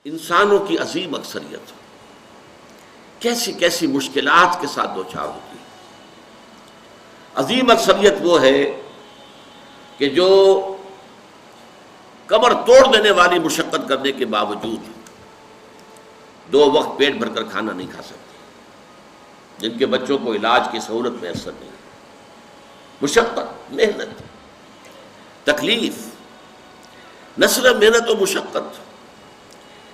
انسانوں کی عظیم اکثریت کیسی کیسی مشکلات کے ساتھ دوچار ہوتی ہے۔ عظیم اکثریت وہ ہے کہ جو کمر توڑ دینے والی مشقت کرنے کے باوجود 2 وقت پیٹ بھر کر کھانا نہیں کھا سکتے، جن کے بچوں کو علاج کی سہولت میسر نہیں، مشقت، محنت، تکلیف، نہ صرف محنت و مشقت،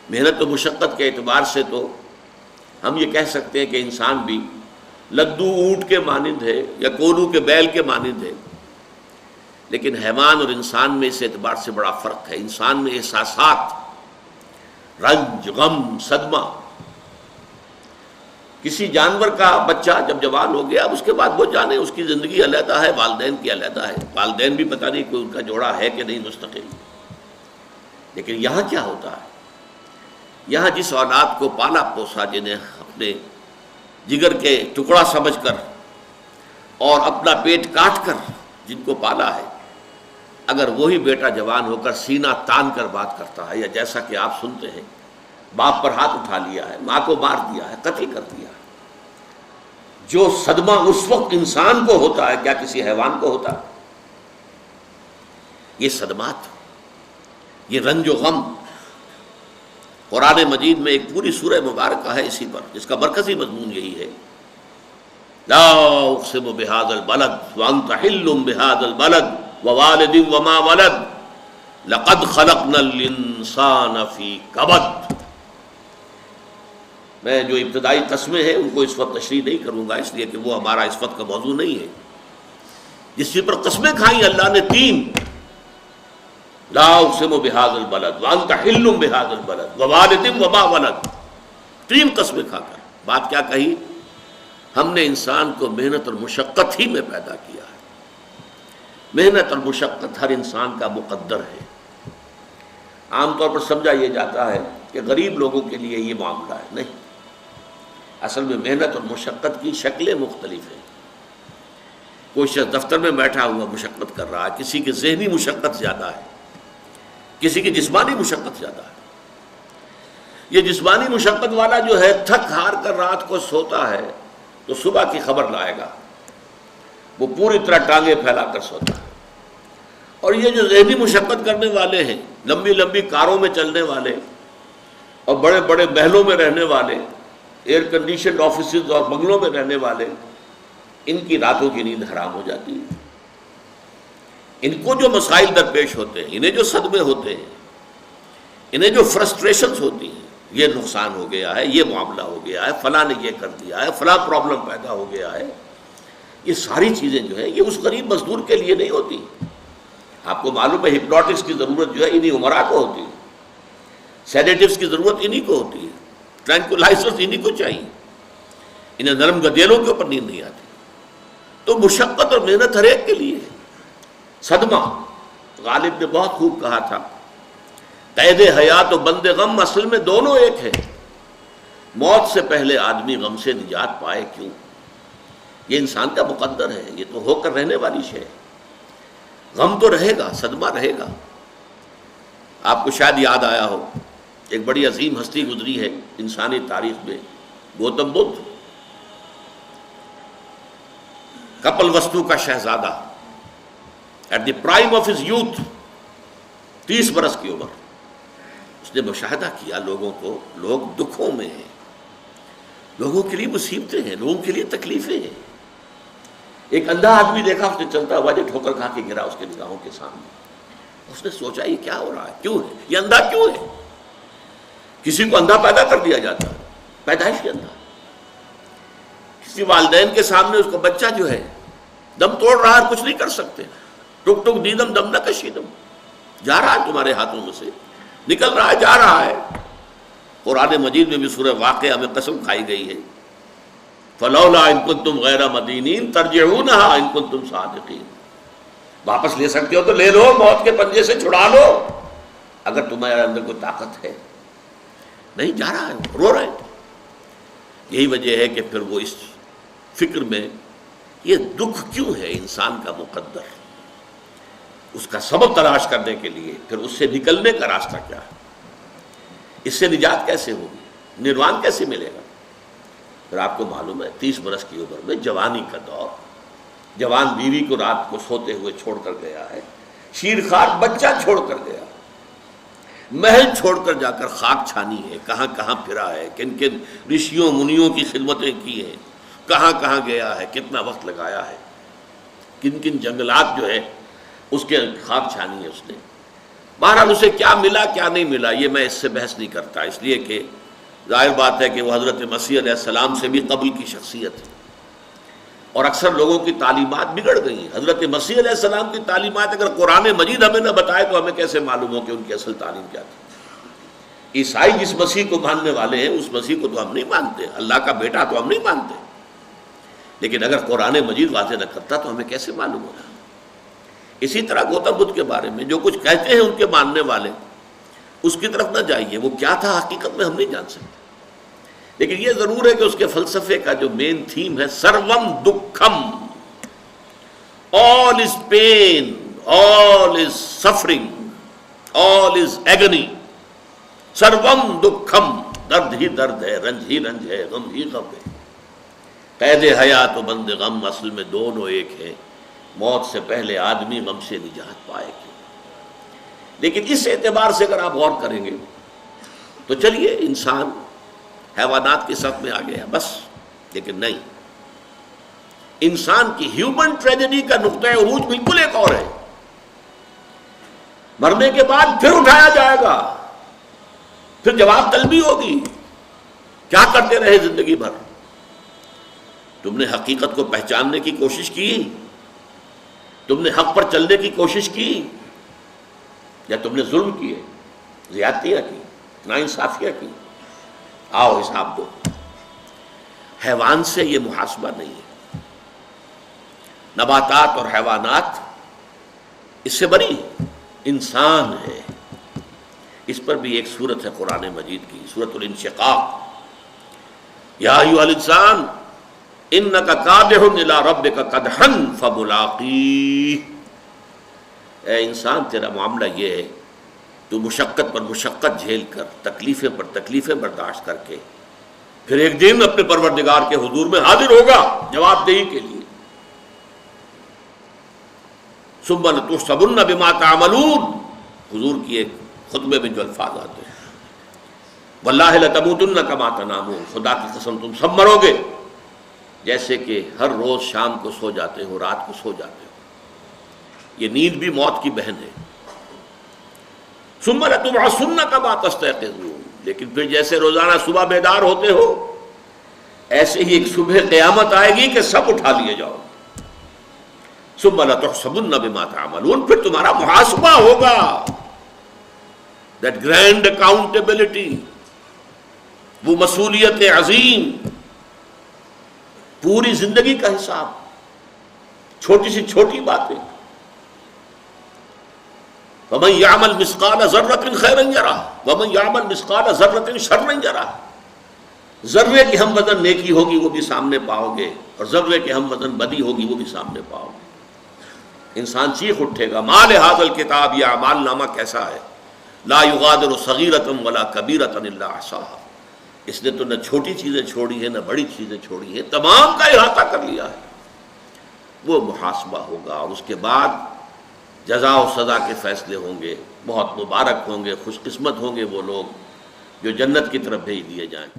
محنت و مشقت کے اعتبار سے تو ہم یہ کہہ سکتے ہیں کہ انسان بھی لدو اونٹ کے مانند ہے یا کولو کے بیل کے مانند ہے، لیکن حیوان اور انسان میں اس اعتبار سے بڑا فرق ہے۔ انسان میں احساسات، رنج، غم، صدمہ، کسی جانور کا بچہ جب جوان ہو گیا اب اس کے بعد وہ جانے اس کی زندگی علیحدہ ہے، والدین کی علیحدہ ہے، والدین بھی پتہ نہیں کوئی ان کا جوڑا ہے کہ نہیں مستقل۔ لیکن یہاں کیا ہوتا ہے؟ یہاں جس اولاد کو پالا پوسا، جنہیں اپنے جگر کے ٹکڑا سمجھ کر اور اپنا پیٹ کاٹ کر جن کو پالا ہے، اگر وہی بیٹا جوان ہو کر سینہ تان کر بات کرتا ہے، یا جیسا کہ آپ سنتے ہیں باپ پر ہاتھ اٹھا لیا ہے، ماں کو مار دیا ہے، قتل کر دیا ہے، جو صدمہ اس وقت انسان کو ہوتا ہے کیا کسی حیوان کو ہوتا ہے؟ یہ صدمات، یہ رنج و غم، قرآن مجید میں ایک پوری سورہ مبارکہ ہے اسی پر، جس کا مرکزی مضمون یہی ہے، لا اقسم بہذا البلد وانت حل بہذا البلد ووالد وما ولد لقد خلقنا الانسان فی کبد۔ میں جو ابتدائی قسمیں ہیں ان کو اس وقت تشریح نہیں کروں گا، اس لیے کہ وہ ہمارا اس وقت کا موضوع نہیں ہے۔ جس چیز پر قسمیں کھائیں اللہ نے 3، لا اقسم بہذا البلد وانت حل بہذا البلد ووالد وما ولد، 3 قسمیں کھا کر بات کیا کہی؟ ہم نے انسان کو محنت اور مشقت ہی میں پیدا کیا ہے۔ محنت اور مشقت ہر انسان کا مقدر ہے۔ عام طور پر سمجھا یہ جاتا ہے کہ غریب لوگوں کے لیے یہ معاملہ ہے، نہیں، اصل میں محنت اور مشقت کی شکلیں مختلف ہیں۔ کوئی شخص دفتر میں بیٹھا ہوا مشقت کر رہا ہے، کسی کی ذہنی مشقت زیادہ ہے، کسی کی جسمانی مشقت زیادہ ہے۔ یہ جسمانی مشقت والا جو ہے تھک ہار کر رات کو سوتا ہے تو صبح کی خبر لائے گا، وہ پوری طرح ٹانگیں پھیلا کر سوتا ہے۔ اور یہ جو ذہنی مشقت کرنے والے ہیں، لمبی لمبی کاروں میں چلنے والے اور بڑے بڑے محلوں میں رہنے والے، ایئر کنڈیشنڈ آفیسز اور بنگلوں میں رہنے والے، ان کی راتوں کی نیند حرام ہو جاتی ہے۔ ان کو جو مسائل درپیش ہوتے ہیں، انہیں جو صدمے ہوتے ہیں، انہیں جو فرسٹریشنز ہوتی ہیں، یہ نقصان ہو گیا ہے، یہ معاملہ ہو گیا ہے، فلاں نے یہ کر دیا ہے، فلاں پرابلم پیدا ہو گیا ہے، یہ ساری چیزیں جو ہیں یہ اس غریب مزدور کے لیے نہیں ہوتی۔ آپ کو معلوم ہے ہپنوٹکس کی ضرورت جو ہے انہی عمرا کو ہوتی ہے، سیڈیٹیوز کی ضرورت انہی کو ہوتی ہے، ٹرینکولائزرز انہی کو چاہیے، انہیں نرم گدیلوں کے اوپر نیند نہیں آتی۔ تو مشقت اور محنت ہر ایک کے لیے ہے۔ صدمہ، غالب نے بہت خوب کہا تھا، قید حیات و بند غم اصل میں دونوں ایک ہیں۔ موت سے پہلے آدمی غم سے نجات پائے کیوں؟ یہ انسان کا مقدر ہے، یہ تو ہو کر رہنے والی شے ہے۔ غم تو رہے گا، صدمہ رہے گا۔ آپ کو شاید یاد آیا ہو، ایک بڑی عظیم ہستی گزری ہے انسانی تاریخ میں، گوتم بدھ، کپل وستو کا شہزادہ، at the prime of his youth, 30 برس کی عمر، اس نے مشاہدہ کیا لوگوں کو، لوگ دکھوں میں ہیں، لوگوں کے لیے مصیبتیں ہیں، لوگوں کے لیے تکلیفیں ہیں۔ ایک اندھا آدمی دیکھا اس نے چلتا ہوا جو ٹھوکر کھا کے گرا اس کے نگاہوں کے سامنے، اس نے سوچا یہ کیا ہو رہا ہے، کیوں ہے یہ اندھا کیوں ہے؟ کسی کو اندھا پیدا کر دیا جاتا ہے، پیدائش کے اندھا۔ کسی والدین کے سامنے اس کو بچہ جو ہے دم توڑ رہا ہے، کچھ نہیں کر سکتے، ٹک ٹک دیدم دم نہ کشیدم، جا رہا ہے تمہارے ہاتھوں میں سے، نکل رہا ہے، جا رہا ہے۔ قرآن مجید میں بھی سورہ واقعہ میں قسم کھائی گئی ہے، فلولا ان کنتم غیر مدینین ترجعونها ان کنتم صادقین، واپس لے سکتے ہو تو لے لو، موت کے پنجے سے چھڑا لو اگر تمہارے اندر کوئی طاقت ہے۔ نہیں، جا رہا ہے، رو رہے ہیں۔ یہی وجہ ہے کہ پھر وہ اس فکر میں یہ دکھ کیوں ہے انسان کا مقدر، اس کا سبب تلاش کرنے کے لیے پھر اس سے نکلنے کا راستہ کیا ہے۔ اس سے نجات کیسے ہوگی؟ نروان کیسے ملے گا؟ پھر آپ کو معلوم ہے 30 برس کی عمر میں جوانی کا دور، جوان بیوی کو رات کو سوتے ہوئے چھوڑ کر گیا ہے، شیرخوار بچہ چھوڑ کر گیا، محل چھوڑ کر جا کر خاک چھانی ہے، کہاں کہاں پھرا ہے، کن کن رشیوں منیوں کی خدمتیں کی ہیں، کہاں کہاں گیا ہے، کتنا وقت لگایا ہے، کن کن جنگلات جو ہے اس کے خاک چھانی ہے اس نے۔ بہرحال اسے کیا ملا کیا نہیں ملا یہ میں اس سے بحث نہیں کرتا، اس لیے کہ ظاہر بات ہے کہ وہ حضرت مسیح علیہ السلام سے بھی قبل کی شخصیت ہے، اور اکثر لوگوں کی تعلیمات بگڑ گئی ہیں۔ حضرت مسیح علیہ السلام کی تعلیمات اگر قرآن مجید ہمیں نہ بتائے تو ہمیں کیسے معلوم ہو کہ ان کی اصل تعلیم کیا تھی؟ عیسائی جس مسیح کو ماننے والے ہیں اس مسیح کو تو ہم نہیں مانتے، اللہ کا بیٹا تو ہم نہیں مانتے، لیکن اگر قرآن مجید واضح نہ کرتا تو ہمیں کیسے معلوم ہوگا؟ اسی طرح گوتم بدھ کے بارے میں جو کچھ کہتے ہیں ان کے ماننے والے، اس کی طرف نہ جائیے، وہ کیا تھا حقیقت میں ہم نہیں جان سکتے، لیکن یہ ضرور ہے کہ اس کے فلسفے کا جو مین تھیم ہے سروم دکھم، all is pain, all is suffering, all is agony, سروم دکھم، درد ہی درد ہے، رنج ہی رنج ہے، غم ہی غم ہے، قید حیات و بند غم اصل میں دونوں ایک ہیں، موت سے پہلے آدمی غم سے نجات پائے گا۔ لیکن اس اعتبار سے اگر آپ غور کریں گے تو چلیے انسان حیوانات کی صف میں آ گیا بس، لیکن نہیں، انسان کی ہیومن ٹریجڈی کا نقطہ عروج بالکل ایک اور ہے۔ مرنے کے بعد پھر اٹھایا جائے گا، پھر جواب طلبی ہوگی، کیا کرتے رہے زندگی بھر؟ تم نے حقیقت کو پہچاننے کی کوشش کی؟ تم نے حق پر چلنے کی کوشش کی؟ یا تم نے ظلم کیے، زیادتیاں کی، ناانصافیاں کی؟ آؤ حساب دو۔ حیوان سے یہ محاسبہ نہیں ہے، نباتات اور حیوانات اس سے بری، انسان ہے۔ اس پر بھی ایک سورت ہے قرآن مجید کی، سورۃ الانشقاق، یا ایھا الانسان انک کادح الی ربک کدحا فملاقیہ، اے انسان تیرا معاملہ یہ ہے تو مشقت پر مشقت جھیل کر، تکلیفیں پر تکلیفیں برداشت کر کے پھر ایک دن اپنے پروردگار کے حضور میں حاضر ہوگا جواب دہی کے لیے۔ ثم لتحسبن بما تعملون، حضور کی ایک خطبے میں جو الفاظ آتے ہیں، واللہ لتموتن کما تنامون، خدا کی قسم تم سب مرو گے جیسے کہ ہر روز شام کو سو جاتے ہو، رات کو سو جاتے ہو۔ یہ نیند بھی موت کی بہن ہے۔ ثم لتبعثن کما تستيقظون، لیکن پھر جیسے روزانہ صبح بیدار ہوتے ہو ایسے ہی ایک صبح قیامت آئے گی کہ سب اٹھا لیے جاؤ۔ ثم لتحسبن بما تعملون، پھر تمہارا محاسبہ ہوگا، that grand accountability، وہ مسئولیت عظیم، پوری زندگی کا حساب، چھوٹی سی چھوٹی باتیں۔ وَمَنْ يَعْمَلْ مِثْقَالَ ذَرَّةٍ خَيْرًا يَرَهُ وَمَنْ يَعْمَلْ مِثْقَالَ ذَرَّةٍ شَرًّا يَرَهُ، ذرے کی ہم وزن نیکی ہوگی وہ بھی سامنے پاؤ گے، اور ذرے کے ہم وزن بدی ہوگی وہ بھی سامنے پاؤ گے۔ انسان چیخ اٹھے گا، مَا لِهَذَا الْكِتَابِ، یہ اعمال نامہ کیسا ہے، لَا يُغَادِرُ صَغِيرَةً وَلَا كَبِيرَةً إِلَّا أَحْصَاهَا، اس نے تو نہ چھوٹی چیزیں چھوڑی ہیں نہ بڑی چیزیں چھوڑی ہیں، تمام کا احاطہ کر لیا ہے۔ وہ محاسبہ ہوگا، اور اس کے بعد جزا و سزا کے فیصلے ہوں گے۔ بہت مبارک ہوں گے، خوش قسمت ہوں گے وہ لوگ جو جنت کی طرف بھیج دیے جائیں۔